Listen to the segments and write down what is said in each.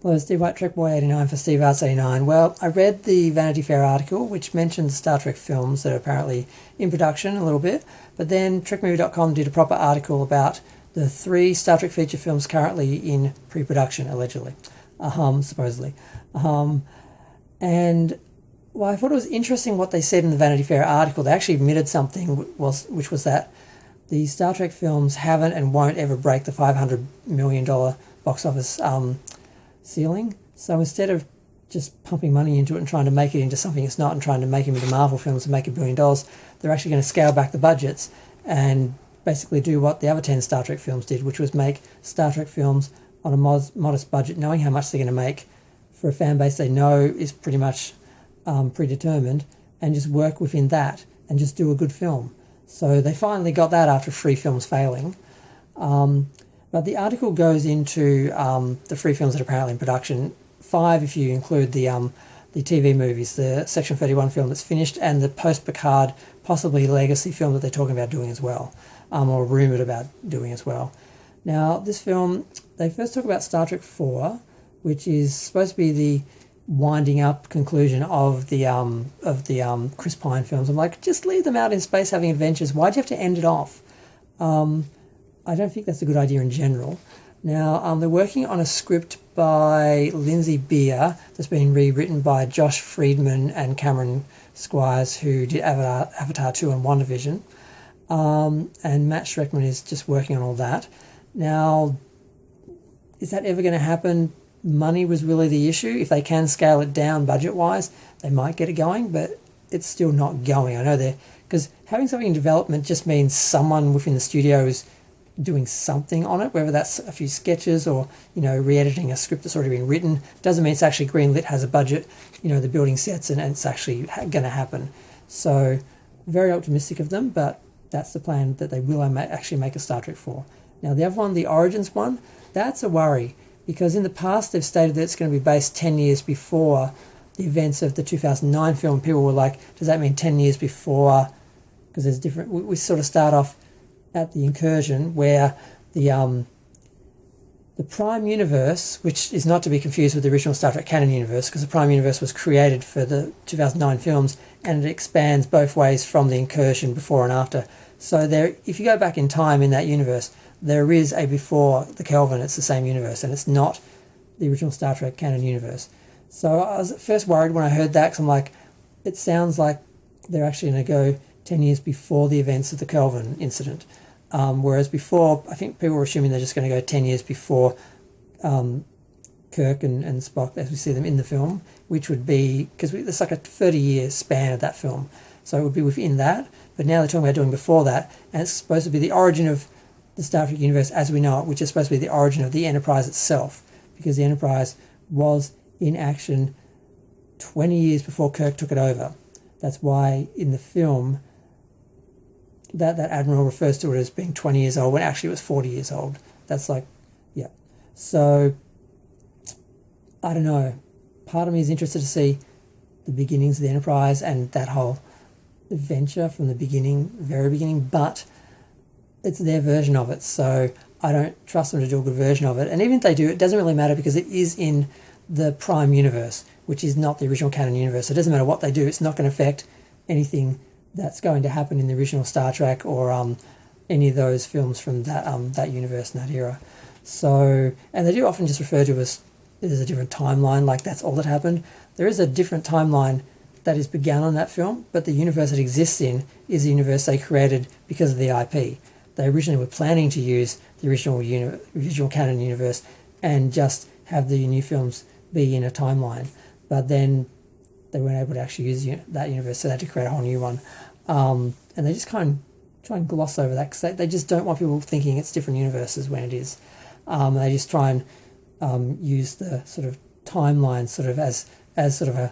Hello, Steve White, Trekboy89 for Steve Arts 89. Well, I read the Vanity Fair article, which mentioned Star Trek films that are apparently in production a little bit, but then TrekMovie.com did a proper article about the 3 Star Trek feature films currently in pre-production, allegedly, supposedly. And well, I thought it was interesting what they said in the Vanity Fair article. They actually admitted something, which was that the Star Trek films haven't and won't ever break the $500 million box office ceiling. So instead of just pumping money into it and trying to make it into something it's not and trying to make it into Marvel films and make $1 billion, they're actually going to scale back the budgets and basically do what the other 10 Star Trek films did, which was make Star Trek films on a modest budget, knowing how much they're going to make for a fan base they know is pretty much predetermined, and just work within that and just do a good film. So they finally got that after 3 films failing. But the article goes into the 3 films that are apparently in production, 5 if you include the TV movies, the Section 31 film that's finished, and the post-Picard, possibly legacy film that they're talking about doing as well, or rumoured about doing as well. Now, this film, they first talk about Star Trek 4, which is supposed to be the winding up conclusion of the Chris Pine films. I'm like, just leave them out in space having adventures. Why'd you have to end it off? I don't think that's a good idea in general. Now, they're working on a script by Lindsay Beer that's been rewritten by Josh Friedman and Cameron Squires, who did Avatar 2 and WandaVision. And Matt Schreckman is just working on all that. Now, is that ever going to happen? Money was really the issue. If they can scale it down budget-wise, they might get it going, but it's still not going. I know because having something in development just means someone within the studio is doing something on it, whether that's a few sketches or, re-editing a script that's already been written. Doesn't mean it's actually greenlit, has a budget, the building sets, and it's actually going to happen. So very optimistic of them, but that's the plan, that they will actually make a Star Trek 4. Now the other one, the Origins one, that's a worry, because in the past they've stated that it's going to be based 10 years before the events of the 2009 film. People were like, does that mean 10 years before? Because there's different, we sort of start off at the incursion where the Prime Universe, which is not to be confused with the original Star Trek canon universe, because the Prime Universe was created for the 2009 films, and it expands both ways from the incursion before and after. So there, if you go back in time in that universe, there is a before the Kelvin. It's the same universe, and it's not the original Star Trek canon universe. So I was at first worried when I heard that, because I'm like, it sounds like they're actually going to go 10 years before the events of the Kelvin incident. Whereas before, I think people were assuming they're just going to go 10 years before Kirk and Spock, as we see them in the film, which would be, because it's like a 30-year span of that film. So it would be within that. But now they're talking about doing before that, and it's supposed to be the origin of the Star Trek universe as we know it, which is supposed to be the origin of the Enterprise itself, because the Enterprise was in action 20 years before Kirk took it over. That's why in the film that Admiral refers to it as being 20 years old when actually it was 40 years old. That's like, yeah. So, I don't know. Part of me is interested to see the beginnings of the Enterprise and that whole adventure from the beginning, very beginning, but it's their version of it, so I don't trust them to do a good version of it. And even if they do, it doesn't really matter, because it is in the Prime Universe, which is not the original canon universe. So it doesn't matter what they do, it's not going to affect anything that's going to happen in the original Star Trek or any of those films from that universe and that era. So, and they do often just refer to it as there's a different timeline, like that's all that happened. There is a different timeline that is begun on that film, but the universe it exists in is the universe they created because of the IP. They originally were planning to use the original canon universe and just have the new films be in a timeline, but then they weren't able to actually use that universe, so they had to create a whole new one. And they just kind of try and gloss over that, because they just don't want people thinking it's different universes when it is. They just try and use the sort of timeline sort of as sort of a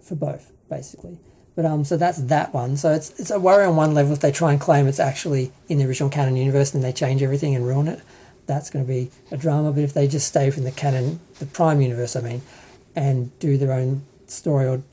for both, basically. But so that's that one. So it's a worry on one level if they try and claim it's actually in the original canon universe and they change everything and ruin it. That's going to be a drama. But if they just stay within the canon, the Prime universe, and do their own story, or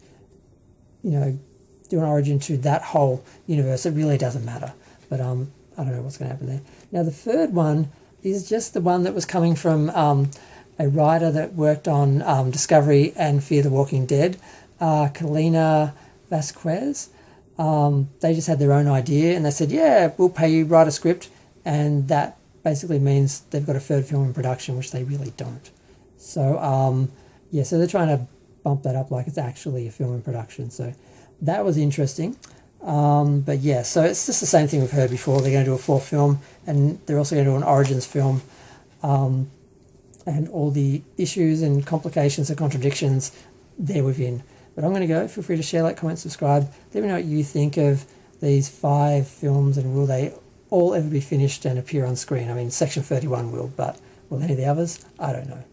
do an origin to that whole universe, it really doesn't matter. But I don't know what's going to happen there. Now the third one, is just the one that was coming from a writer that worked on Discovery and Fear the Walking Dead, Kalina Vasquez. They just had their own idea and they said, yeah, we'll pay you, write a script, and that basically means they've got a third film in production, which they really don't. So, so they're trying to bump that up like it's actually a film in production. So that was interesting. But yeah, so it's just the same thing we've heard before. They're going to do a fourth film, and they're also going to do an Origins film, and all the issues and complications and contradictions there within. But I'm going to go. Feel free to share, like, comment, subscribe. Let me know what you think of these 5 films, and will they all ever be finished and appear on screen? I mean, Section 31 will, but will any of the others? I don't know.